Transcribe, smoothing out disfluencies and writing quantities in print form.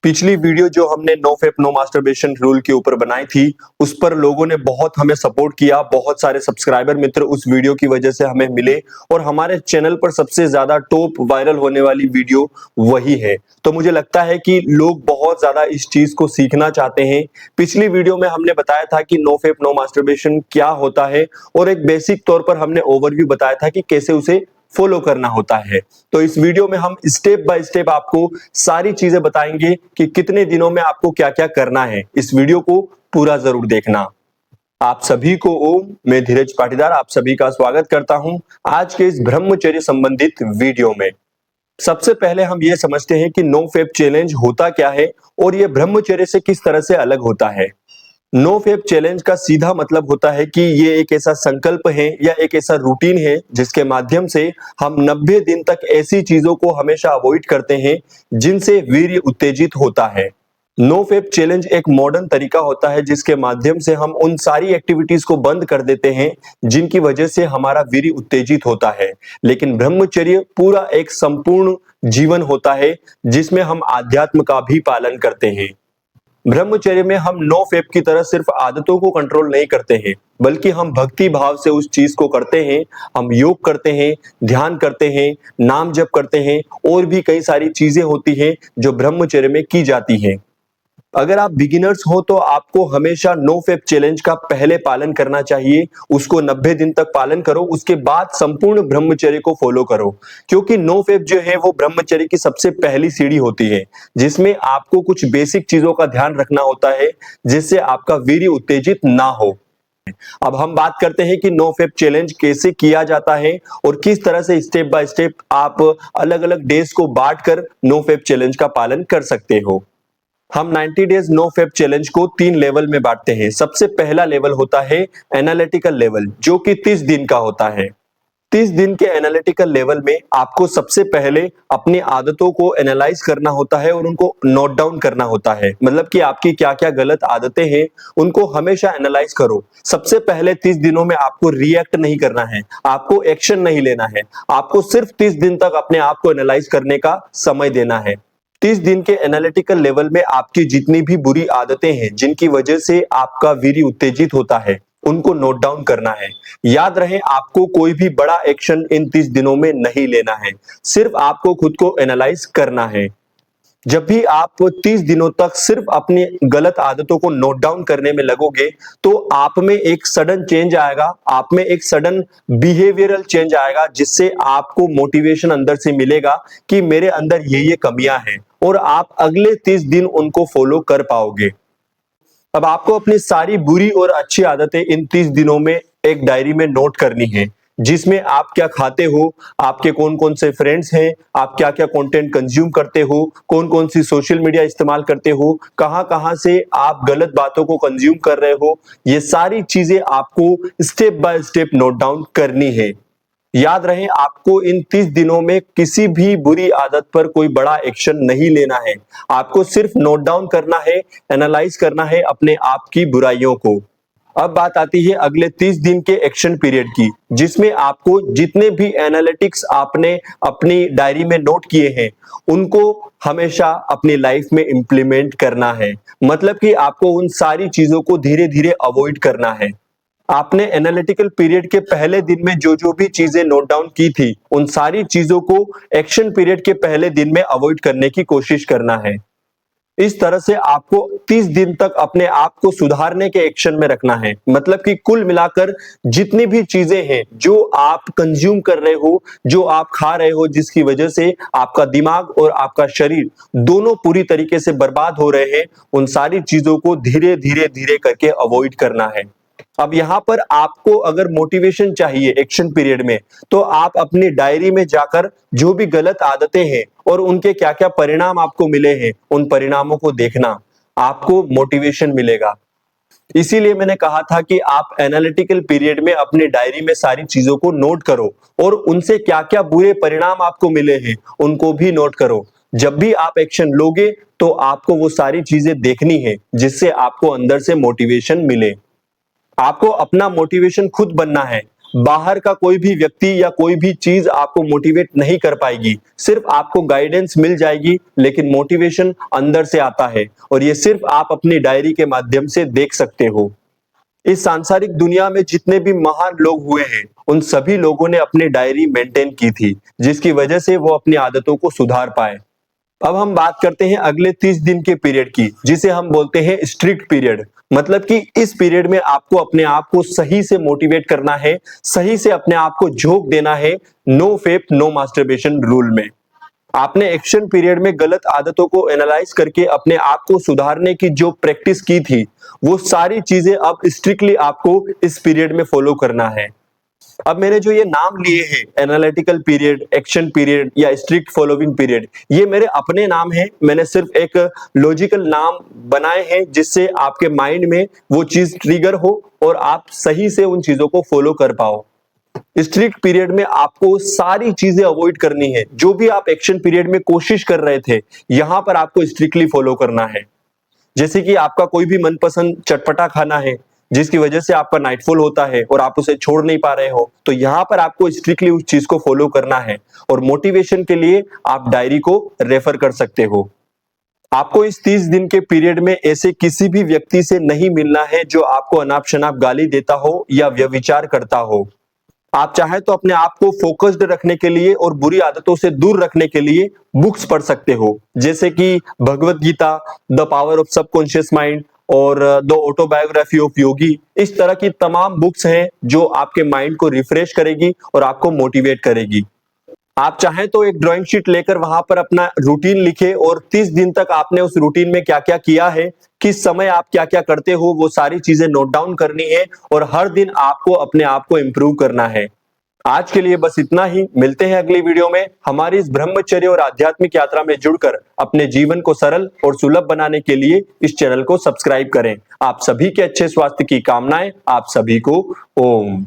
पिछली वीडियो जो हमने नो फेप नो मास्टरबेशन रूल के ऊपर बनाई थी, उस पर लोगों ने बहुत हमें सपोर्ट किया। बहुत सारे सब्सक्राइबर मित्र उस वीडियो की वजह से हमें मिले और हमारे चैनल पर सबसे ज्यादा टॉप वायरल होने वाली वीडियो वही है। तो मुझे लगता है कि लोग बहुत ज्यादा इस चीज को सीखना चाहते हैं। पिछली वीडियो में हमने बताया था कि नो फेप नो मास्टरबेशन क्या होता है और एक बेसिक तौर पर हमने ओवरव्यू बताया था कि कैसे उसे फॉलो करना होता है। तो इस वीडियो में हम स्टेप बाय स्टेप आपको सारी चीजें बताएंगे कि कितने दिनों में आपको क्या क्या करना है। इस वीडियो को पूरा जरूर देखना। आप सभी को ओम, मैं धीरज पाटीदार आप सभी का स्वागत करता हूं आज के इस ब्रह्मचर्य संबंधित वीडियो में। सबसे पहले हम ये समझते हैं कि नो फेप चैलेंज होता क्या है और ये ब्रह्मचर्य से किस तरह से अलग होता है। नो फेप चैलेंज का सीधा मतलब होता है कि ये एक ऐसा संकल्प है या एक ऐसा रूटीन है जिसके माध्यम से हम 90 दिन तक ऐसी चीजों को हमेशा अवॉइड करते हैं जिनसे वीर्य उत्तेजित होता है। नो फेप चैलेंज एक मॉडर्न तरीका होता है जिसके माध्यम से हम उन सारी एक्टिविटीज को बंद कर देते हैं जिनकी वजह से हमारा वीर्य उत्तेजित होता है। लेकिन ब्रह्मचर्य पूरा एक संपूर्ण जीवन होता है जिसमें हम आध्यात्म का भी पालन करते हैं। ब्रह्मचर्य में हम नो फेप की तरह सिर्फ आदतों को कंट्रोल नहीं करते हैं, बल्कि हम भक्ति भाव से उस चीज को करते हैं। हम योग करते हैं, ध्यान करते हैं, नाम जप करते हैं और भी कई सारी चीजें होती हैं जो ब्रह्मचर्य में की जाती हैं। अगर आप बिगिनर्स हो तो आपको हमेशा नो फेप चैलेंज का पहले पालन करना चाहिए। उसको 90 दिन तक पालन करो, उसके बाद संपूर्ण ब्रह्मचर्य को फॉलो करो, क्योंकि नो फेप जो है वो ब्रह्मचर्य की सबसे पहली सीढ़ी होती है जिसमें आपको कुछ बेसिक चीजों का ध्यान रखना होता है जिससे आपका वीर्य उत्तेजित ना हो। अब हम बात करते हैं कि नो फेप चैलेंज कैसे किया जाता है और किस तरह से स्टेप बाय स्टेप आप अलग अलग डेज को बांटकर नो फेप चैलेंज का पालन कर सकते हो। हम 90 डेज नो फेप चैलेंज को 3 लेवल में बांटते हैं। सबसे पहला लेवल होता है एनालिटिकल लेवल, जो कि 30 दिन का होता है। 30 दिन के एनालिटिकल लेवल में आपको सबसे पहले अपनी आदतों को एनालाइज करना होता है और उनको नोट डाउन करना होता है। मतलब कि आपकी क्या क्या गलत आदतें हैं उनको हमेशा एनालाइज करो। सबसे पहले 30 दिनों में आपको रिएक्ट नहीं करना है, आपको एक्शन नहीं लेना है, आपको सिर्फ 30 दिन तक अपने आप को एनालाइज करने का समय देना है। 30 दिन के एनालिटिकल लेवल में आपकी जितनी भी बुरी आदतें हैं जिनकी वजह से आपका वीर्य उत्तेजित होता है उनको नोट डाउन करना है। याद रहे, आपको कोई भी बड़ा एक्शन इन 30 दिनों में नहीं लेना है, सिर्फ आपको खुद को एनालाइज करना है। जब भी आप 30 दिनों तक सिर्फ अपनी गलत आदतों को नोट डाउन करने में लगोगे तो आप में एक सडन चेंज आएगा, आप में एक सडन बिहेवियरल चेंज आएगा जिससे आपको मोटिवेशन अंदर से मिलेगा कि मेरे अंदर ये कमियां हैं और आप अगले 30 दिन उनको फॉलो कर पाओगे। अब आपको अपनी सारी बुरी और अच्छी आदतें इन 30 दिनों में एक डायरी में नोट करनी है, जिसमें आप क्या खाते हो, आपके कौन कौन से फ्रेंड्स हैं, आप क्या क्या कंटेंट कंज्यूम करते हो, कौन कौन सी सोशल मीडिया इस्तेमाल करते हो, कहां कहां से आप गलत बातों को कंज्यूम कर रहे हो। ये सारी चीजें आपको step by step note down करनी है। याद रहे, आपको इन 30 दिनों में किसी भी बुरी आदत पर कोई बड़ा एक्शन नहीं लेना है। आपको सिर्फ नोट डाउन करना है, एनालाइज करना है अपने आप की बुराइयों को। अब बात आती है अगले 30 दिन के एक्शन पीरियड की, जिसमें आपको जितने भी एनालिटिक्स आपने अपनी डायरी में नोट किए हैं उनको हमेशा अपनी लाइफ में इंप्लीमेंट करना है। मतलब कि आपको उन सारी चीजों को धीरे धीरे अवॉइड करना है। आपने एनालिटिकल पीरियड के पहले दिन में जो जो भी चीजें नोट डाउन की थी उन सारी चीजों को एक्शन पीरियड के पहले दिन में अवॉइड करने की कोशिश करना है। इस तरह से आपको 30 दिन तक अपने आप को सुधारने के एक्शन में रखना है। मतलब कि कुल मिलाकर जितनी भी चीजें हैं जो आप कंज्यूम कर रहे हो, जो आप खा रहे हो, जिसकी वजह से आपका दिमाग और आपका शरीर दोनों पूरी तरीके से बर्बाद हो रहे हैं, उन सारी चीजों को धीरे धीरे धीरे करके अवॉइड करना है। अब यहां पर आपको अगर मोटिवेशन चाहिए एक्शन पीरियड में, तो आप अपनी डायरी में जाकर जो भी गलत आदतें हैं और उनके क्या क्या परिणाम आपको मिले हैं उन परिणामों को देखना, आपको मोटिवेशन मिलेगा। इसीलिए मैंने कहा था कि आप एनालिटिकल पीरियड में अपनी डायरी में सारी चीजों को नोट करो और उनसे क्या क्या बुरे परिणाम आपको मिले हैं उनको भी नोट करो। जब भी आप एक्शन लोगे तो आपको वो सारी चीजें देखनी है जिससे आपको अंदर से मोटिवेशन मिले। आपको अपना मोटिवेशन खुद बनना है। बाहर का कोई भी व्यक्ति या कोई भी चीज आपको मोटिवेट नहीं कर पाएगी, सिर्फ आपको गाइडेंस मिल जाएगी, लेकिन मोटिवेशन अंदर से आता है और ये सिर्फ आप अपनी डायरी के माध्यम से देख सकते हो। इस सांसारिक दुनिया में जितने भी महान लोग हुए हैं, उन सभी लोगों ने अपनी डायरी मेंटेन की थी, जिसकी वजह से वो अपनी आदतों को सुधार पाए। अब हम बात करते हैं अगले 30 दिन के पीरियड की, जिसे हम बोलते हैं स्ट्रिक्ट पीरियड। मतलब कि इस पीरियड में आपको अपने आप को सही से मोटिवेट करना है, सही से अपने आप को झोंक देना है नो फेप नो मास्टरबेशन रूल में। आपने एक्शन पीरियड में गलत आदतों को एनालाइज करके अपने आप को सुधारने की जो प्रैक्टिस की थी, वो सारी चीजें अब स्ट्रिक्टली आपको इस पीरियड में फॉलो करना है। अब मैंने जो ये नाम लिए हैं, एनालिटिकल पीरियड, एक्शन पीरियड या स्ट्रिक्ट फॉलोइंग पीरियड, ये मेरे अपने नाम हैं। मैंने सिर्फ एक लॉजिकल नाम बनाए हैं जिससे आपके माइंड में वो चीज ट्रिगर हो और आप सही से उन चीजों को फॉलो कर पाओ। स्ट्रिक्ट पीरियड में आपको सारी चीजें अवॉइड करनी है। जो भी आप एक्शन पीरियड में कोशिश कर रहे थे, यहां पर आपको स्ट्रिक्टली फॉलो करना है। जैसे कि आपका कोई भी मनपसंद चटपटा खाना है, जिसकी वजह से आपका नाइटफॉल होता है और आप उसे छोड़ नहीं पा रहे हो, तो यहां पर आपको स्ट्रिक्टली उस चीज को फॉलो करना है। और मोटिवेशन के लिए आप डायरी को रेफर कर सकते हो। आपको इस 30 दिन के पीरियड में ऐसे किसी भी व्यक्ति से नहीं मिलना है जो आपको अनाप शनाप गाली देता हो या व्यभिचार करता हो। आप चाहे तो अपने आप को फोकस्ड रखने के लिए और बुरी आदतों से दूर रखने के लिए बुक्स पढ़ सकते हो, जैसे कि Bhagavad Gita, the power of subconscious mind और द ऑटोबायोग्राफी ऑफ योगी। इस तरह की तमाम बुक्स हैं जो आपके माइंड को रिफ्रेश करेगी और आपको मोटिवेट करेगी। आप चाहें तो एक ड्राइंग शीट लेकर वहां पर अपना रूटीन लिखे और 30 दिन तक आपने उस रूटीन में क्या क्या किया है, किस समय आप क्या क्या करते हो, वो सारी चीजें नोट डाउन करनी है और हर दिन आपको अपने आप को इंप्रूव करना है। आज के लिए बस इतना ही। मिलते हैं अगली वीडियो में। हमारी इस ब्रह्मचर्य और आध्यात्मिक यात्रा में जुड़कर अपने जीवन को सरल और सुलभ बनाने के लिए इस चैनल को सब्सक्राइब करें। आप सभी के अच्छे स्वास्थ्य की कामनाएं आप सभी को। ओम।